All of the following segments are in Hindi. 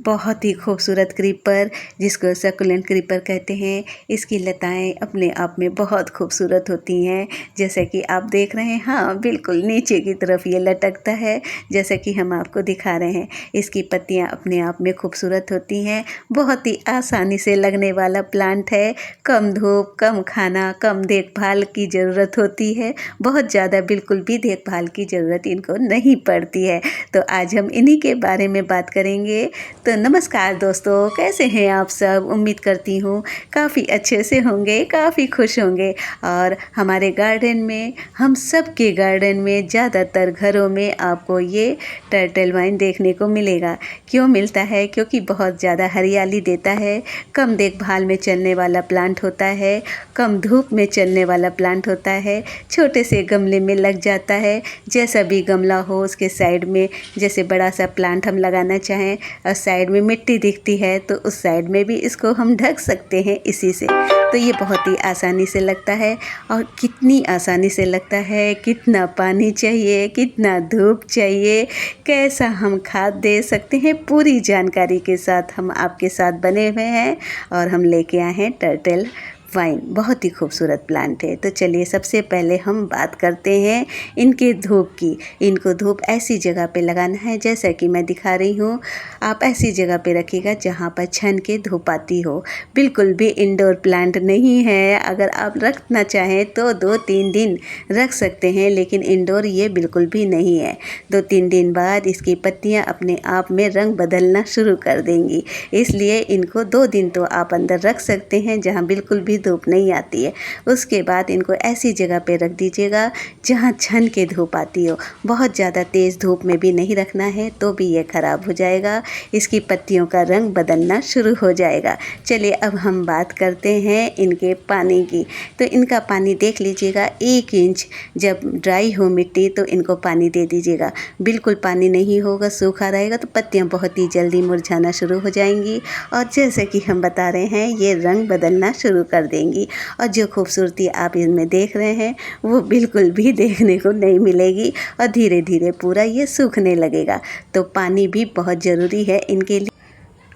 बहुत ही खूबसूरत क्रीपर, जिसको सक्यूलेंट क्रीपर कहते हैं। इसकी लताएं अपने आप में बहुत खूबसूरत होती हैं। जैसे कि आप देख रहे हैं, हाँ बिल्कुल नीचे की तरफ ये लटकता है, जैसे कि हम आपको दिखा रहे हैं। इसकी पत्तियां अपने आप में खूबसूरत होती हैं। बहुत ही आसानी से लगने वाला प्लांट है। कम धूप, कम खाना, कम देखभाल की ज़रूरत होती है। बहुत ज़्यादा बिल्कुल भी देखभाल की ज़रूरत इनको नहीं पड़ती है। तो आज हम इन्हीं के बारे में बात करेंगे। तो नमस्कार दोस्तों, कैसे हैं आप सब? उम्मीद करती हूँ काफ़ी अच्छे से होंगे, काफ़ी खुश होंगे। और हमारे गार्डन में, हम सब के गार्डन में ज़्यादातर घरों में आपको ये टर्टल वाइन देखने को मिलेगा। क्यों मिलता है? क्योंकि बहुत ज़्यादा हरियाली देता है, कम देखभाल में चलने वाला प्लांट होता है, कम धूप में चलने वाला प्लांट होता है, छोटे से गमले में लग जाता है। जैसा भी गमला हो उसके साइड में, जैसे बड़ा सा प्लांट हम लगाना चाहें और साइड में मिट्टी दिखती है तो उस साइड में भी इसको हम ढक सकते हैं इसी से। तो ये बहुत ही आसानी से लगता है। और कितनी आसानी से लगता है, कितना पानी चाहिए, कितना धूप चाहिए, कैसा हम खाद दे सकते हैं, पूरी जानकारी के साथ हम आपके साथ बने हुए हैं। और हम लेके आए हैं टर्टल वाइन। बहुत ही खूबसूरत प्लांट है। तो चलिए सबसे पहले हम बात करते हैं इनके धूप की। इनको धूप ऐसी जगह पे लगाना है जैसा कि मैं दिखा रही हूँ। आप ऐसी जगह पे रखिएगा जहाँ पर छन के धूप आती हो। बिल्कुल भी इंडोर प्लांट नहीं है। अगर आप रखना चाहें तो 2-3 दिन रख सकते हैं, लेकिन इंडोर ये बिल्कुल भी नहीं है। 2-3 दिन बाद इसकी पत्तियाँ अपने आप में रंग बदलना शुरू कर देंगी। इसलिए इनको 2 दिन तो आप अंदर रख सकते हैं जहाँ बिल्कुल भी धूप नहीं आती है। उसके बाद इनको ऐसी जगह पे रख दीजिएगा जहाँ छन के धूप आती हो। बहुत ज़्यादा तेज़ धूप में भी नहीं रखना है, तो भी ये ख़राब हो जाएगा। इसकी पत्तियों का रंग बदलना शुरू हो जाएगा। चलिए अब हम बात करते हैं इनके पानी की। तो इनका पानी देख लीजिएगा, 1 इंच जब ड्राई हो मिट्टी तो इनको पानी दे दीजिएगा। बिल्कुल पानी नहीं होगा, सूखा रहेगा तो पत्तियाँ बहुत ही जल्दी मुरझाना शुरू हो जाएंगी। और जैसे कि हम बता रहे हैं, ये रंग बदलना शुरू कर देंगी। और जो खूबसूरती आप इनमें देख रहे हैं वो बिल्कुल भी देखने को नहीं मिलेगी। और धीरे धीरे पूरा ये सूखने लगेगा। तो पानी भी बहुत ज़रूरी है इनके लिए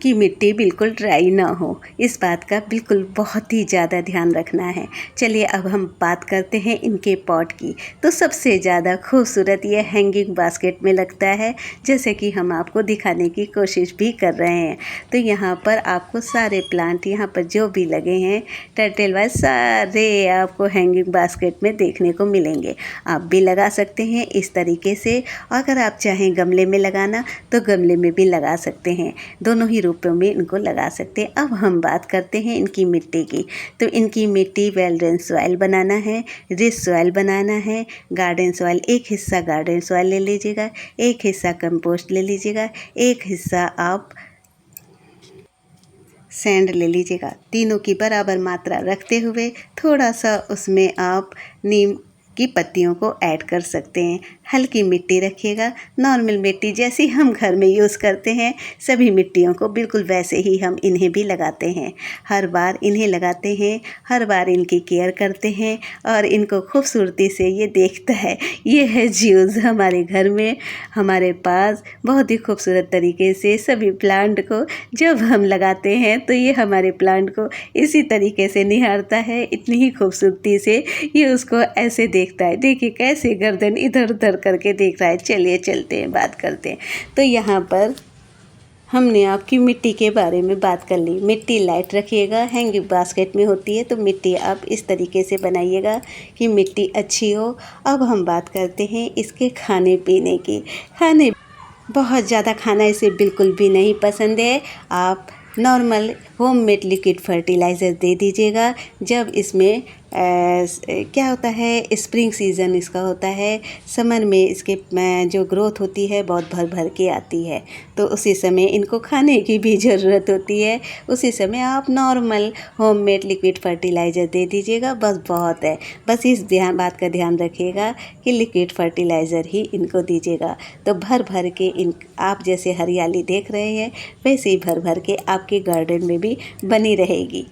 कि मिट्टी बिल्कुल ड्राई ना हो। इस बात का बिल्कुल बहुत ही ज़्यादा ध्यान रखना है। चलिए अब हम बात करते हैं इनके पॉट की। तो सबसे ज़्यादा खूबसूरत ये हैंगिंग बास्केट में लगता है, जैसे कि हम आपको दिखाने की कोशिश भी कर रहे हैं। तो यहाँ पर आपको सारे प्लांट, यहाँ पर जो भी लगे हैं टर्टल वाइज, सारे आपको हैंगिंग बास्केट में देखने को मिलेंगे। आप भी लगा सकते हैं इस तरीके से। अगर आप चाहें गमले में लगाना तो गमले में भी लगा सकते हैं। दोनों ही रूपों में इनको लगा सकते हैं। अब हम बात करते हैं इनकी मिट्टी की। तो इनकी मिट्टी वेल ड्रेन सॉइल बनाना है, रिच सॉइल बनाना है। गार्डन सॉइल, एक हिस्सा गार्डन सॉइल ले लीजिएगा, एक हिस्सा कंपोस्ट ले लीजिएगा, एक हिस्सा आप सैंड ले लीजिएगा। तीनों की बराबर मात्रा रखते हुए थोड़ा सा उसमें आप नीम की पत्तियों को ऐड कर सकते हैं। हल्की मिट्टी रखिएगा, नॉर्मल मिट्टी जैसी हम घर में यूज़ करते हैं सभी मिट्टियों को, बिल्कुल वैसे ही हम इन्हें भी लगाते हैं। हर बार इन्हें लगाते हैं, हर बार इनकी केयर करते हैं और इनको खूबसूरती से ये देखता है। ये है ज्यूस हमारे घर में, हमारे पास बहुत ही खूबसूरत तरीके से सभी प्लांट को जब हम लगाते हैं तो ये हमारे प्लांट को इसी तरीके से निहारता है। इतनी ही खूबसूरती से ये उसको ऐसे देखता है। देखिए कैसे गर्दन इधर उधर करके देख रहा है। चलिए चलते हैं, बात करते हैं। तो यहाँ पर हमने आपकी मिट्टी के बारे में बात कर ली। मिट्टी लाइट रखिएगा, हैंगिंग बास्केट में होती है तो मिट्टी आप इस तरीके से बनाइएगा कि मिट्टी अच्छी हो। अब हम बात करते हैं इसके खाने पीने की। खाने, बहुत ज़्यादा खाना इसे बिल्कुल भी नहीं पसंद है। आप नॉर्मल होममेड लिक्विड फर्टिलाइज़र दे दीजिएगा। जब इसमें क्या होता है, स्प्रिंग सीज़न इसका होता है, समर में इसके जो ग्रोथ होती है बहुत भर भर के आती है, तो उसी समय इनको खाने की भी ज़रूरत होती है। उसी समय आप नॉर्मल होममेड लिक्विड फर्टिलाइज़र दे दीजिएगा, बस बहुत है। बस इस बात का ध्यान रखिएगा कि लिक्विड फर्टिलाइज़र ही इनको दीजिएगा। तो भर भर के इन, आप जैसे हरियाली देख रहे हैं वैसे ही भर भर के आपके गार्डन में भी बनी रहेगी।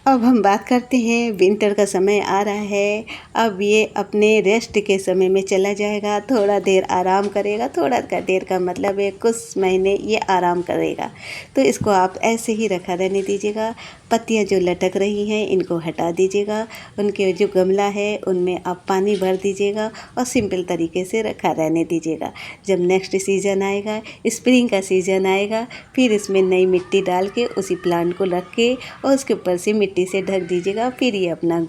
अब हम बात करते हैं, विंटर का समय आ रहा है। अब ये अपने रेस्ट के समय में चला जाएगा, थोड़ा देर आराम करेगा। थोड़ा देर का मतलब है कुछ महीने ये आराम करेगा। तो इसको आप ऐसे ही रखा रहने दीजिएगा। पत्तियां जो लटक रही हैं इनको हटा दीजिएगा। उनके जो गमला है उनमें आप पानी भर दीजिएगा और सिंपल तरीके से रखा रहने दीजिएगा। जब नेक्स्ट सीज़न आएगा, स्प्रिंग का सीज़न आएगा, फिर इसमें नई मिट्टी डाल के उसी प्लांट को रख के और उसके ऊपर से मिट्टी से ढक दीजिएगा। फिर ये अपना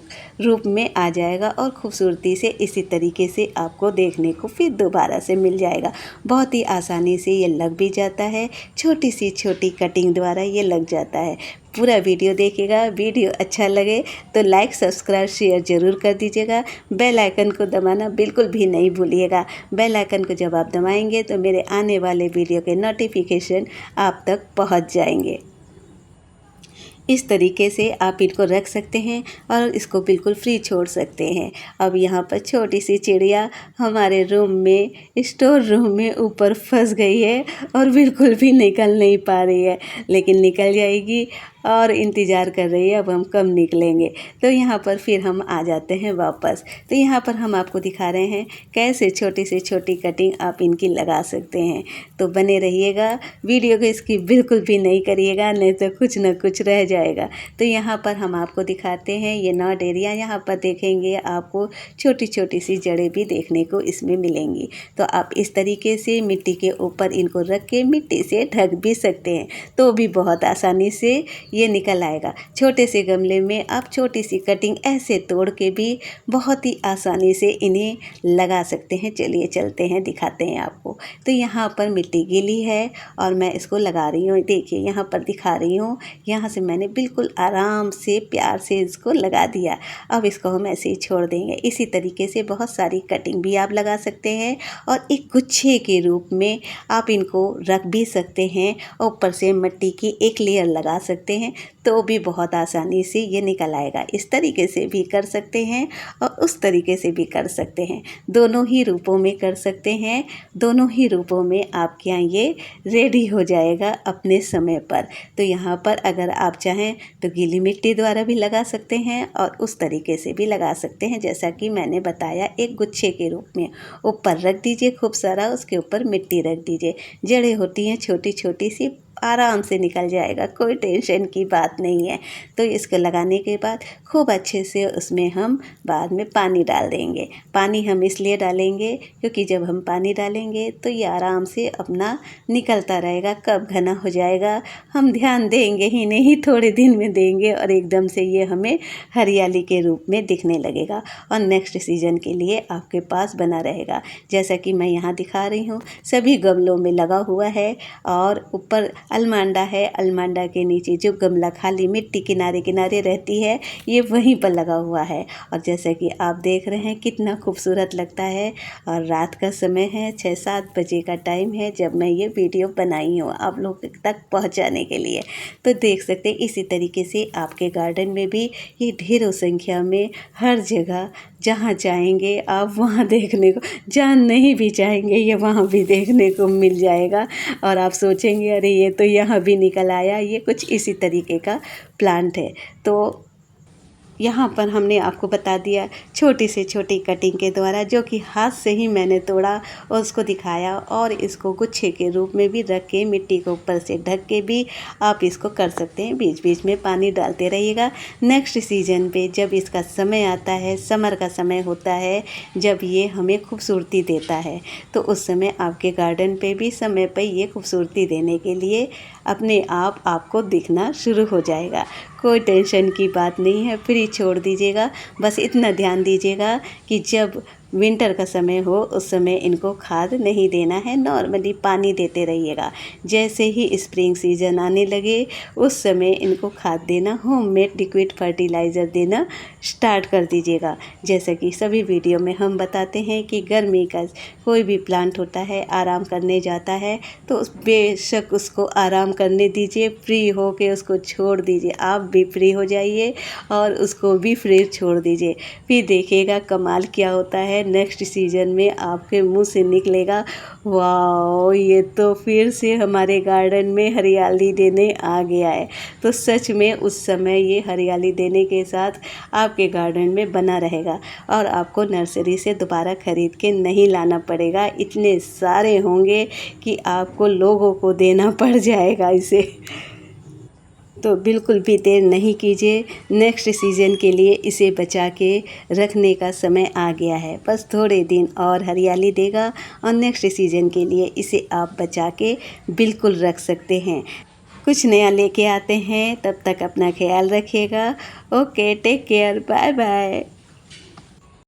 रूप में आ जाएगा और खूबसूरती से इसी तरीके से आपको देखने को फिर दोबारा से मिल जाएगा। बहुत ही आसानी से ये लग भी जाता है, छोटी सी छोटी कटिंग द्वारा ये लग जाता है। पूरा वीडियो देखिएगा। वीडियो अच्छा लगे तो लाइक, सब्सक्राइब, शेयर ज़रूर कर दीजिएगा। बेल आइकन को दबाना बिल्कुल भी नहीं भूलिएगा। बेल आइकन को जब आप दबाएंगे तो मेरे आने वाले वीडियो के नोटिफिकेशन आप तक पहुंच जाएंगे। इस तरीके से आप इनको रख सकते हैं और इसको बिल्कुल फ्री छोड़ सकते हैं। अब यहाँ पर छोटी सी चिड़िया हमारे रूम में, स्टोर रूम में ऊपर फंस गई है और बिल्कुल भी निकल नहीं पा रही है, लेकिन निकल जाएगी और इंतज़ार कर रही है अब हम कब निकलेंगे। तो यहाँ पर फिर हम आ जाते हैं वापस। तो यहाँ पर हम आपको दिखा रहे हैं कैसे छोटी से छोटी कटिंग आप इनकी लगा सकते हैं। तो बने रहिएगा, वीडियो को इसकी बिल्कुल भी नहीं करिएगा, नहीं तो कुछ ना कुछ रह जाएगा। तो यहाँ पर हम आपको दिखाते हैं ये नॉट एरिया। यहाँ पर देखेंगे आपको छोटी छोटी सी जड़ें भी देखने को इसमें मिलेंगी। तो आप इस तरीके से मिट्टी के ऊपर इनको रख के मिट्टी से ढक भी सकते हैं, तो भी बहुत आसानी से ये निकल आएगा। छोटे से गमले में आप छोटी सी कटिंग ऐसे तोड़ के भी बहुत ही आसानी से इन्हें लगा सकते हैं। चलिए चलते हैं, दिखाते हैं आपको। तो यहाँ पर मिट्टी गीली है और मैं इसको लगा रही हूँ। देखिए यहाँ पर दिखा रही हूँ, यहाँ से मैंने बिल्कुल आराम से प्यार से इसको लगा दिया। अब इसको हम ऐसे ही छोड़ देंगे। इसी तरीके से बहुत सारी कटिंग भी आप लगा सकते हैं और एक गुच्छे के रूप में आप इनको रख भी सकते हैं। ऊपर से मिट्टी की एक लेयर लगा सकते हैं, तो भी बहुत आसानी से ये निकल आएगा। इस तरीके से भी कर सकते हैं और उस तरीके से भी कर सकते हैं। दोनों ही रूपों में कर सकते हैं। दोनों ही रूपों में आपके यहाँ ये रेडी हो जाएगा अपने समय पर। तो यहाँ पर अगर आप चाहें तो गीली मिट्टी द्वारा भी लगा सकते हैं और उस तरीके से भी लगा सकते हैं, जैसा कि मैंने बताया। एक गुच्छे के रूप में ऊपर रख दीजिए खूब सारा, उसके ऊपर मिट्टी रख दीजिए। जड़ें होती हैं छोटी छोटी सी, आराम से निकल जाएगा, कोई टेंशन की बात नहीं है। तो इसको लगाने के बाद खूब अच्छे से उसमें हम बाद में पानी डाल देंगे। पानी हम इसलिए डालेंगे क्योंकि जब हम पानी डालेंगे तो ये आराम से अपना निकलता रहेगा। कब घना हो जाएगा हम ध्यान देंगे ही नहीं, थोड़े दिन में देंगे और एकदम से ये हमें हरियाली के रूप में दिखने लगेगा और नेक्स्ट सीज़न के लिए आपके पास बना रहेगा। जैसा कि मैं यहाँ दिखा रही हूँ, सभी गमलों में लगा हुआ है और ऊपर अलमांडा है। अलमांडा के नीचे जो गमला खाली मिट्टी किनारे किनारे रहती है, ये वहीं पर लगा हुआ है। और जैसे कि आप देख रहे हैं कितना खूबसूरत लगता है। और रात का समय है, 6-7 बजे का टाइम है जब मैं ये वीडियो बनाई हूँ आप लोग तक पहुँचाने के लिए। तो देख सकते हैं इसी तरीके से आपके गार्डन में भी ये ढेरों संख्या में हर जगह जहाँ चाहेंगे आप वहाँ देखने को, जहाँ नहीं भी चाहेंगे ये वहाँ भी देखने को मिल जाएगा। और आप सोचेंगे अरे ये तो यहाँ भी निकल आया। ये कुछ इसी तरीके का प्लांट है। तो यहाँ पर हमने आपको बता दिया छोटी से छोटी कटिंग के द्वारा, जो कि हाथ से ही मैंने तोड़ा और उसको दिखाया। और इसको गुच्छे के रूप में भी रख के मिट्टी को ऊपर से ढक के भी आप इसको कर सकते हैं। बीच बीच में पानी डालते रहिएगा। नेक्स्ट सीज़न पे जब इसका समय आता है, समर का समय होता है, जब ये हमें खूबसूरती देता है, तो उस समय आपके गार्डन पे भी समय पर ये खूबसूरती देने के लिए अपने आप आपको दिखना शुरू हो जाएगा। कोई टेंशन की बात नहीं है, फ्री छोड़ दीजिएगा। बस इतना ध्यान दीजिएगा कि जब विंटर का समय हो उस समय इनको खाद नहीं देना है, नॉर्मली पानी देते रहिएगा। जैसे ही स्प्रिंग सीजन आने लगे उस समय इनको खाद देना, होममेड लिक्विड फर्टिलाइज़र देना स्टार्ट कर दीजिएगा। जैसे कि सभी वीडियो में हम बताते हैं कि गर्मी का कोई भी प्लांट होता है, आराम करने जाता है, तो बेशक उसको आराम करने दीजिए, फ्री हो के उसको छोड़ दीजिए। आप भी फ्री हो जाइए और उसको भी फ्री छोड़ दीजिए, फिर देखिएगा कमाल क्या होता है। नेक्स्ट सीज़न में आपके मुंह से निकलेगा, वाओ ये तो फिर से हमारे गार्डन में हरियाली देने आ गया है। तो सच में उस समय ये हरियाली देने के साथ आपके गार्डन में बना रहेगा और आपको नर्सरी से दोबारा ख़रीद के नहीं लाना पड़ेगा। इतने सारे होंगे कि आपको लोगों को देना पड़ जाएगा इसे। तो बिल्कुल भी देर नहीं कीजिए, नेक्स्ट सीज़न के लिए इसे बचा के रखने का समय आ गया है। बस थोड़े दिन और हरियाली देगा और नेक्स्ट सीज़न के लिए इसे आप बचा के बिल्कुल रख सकते हैं। कुछ नया लेके आते हैं, तब तक अपना ख्याल रखिएगा। Okay, take care, bye bye.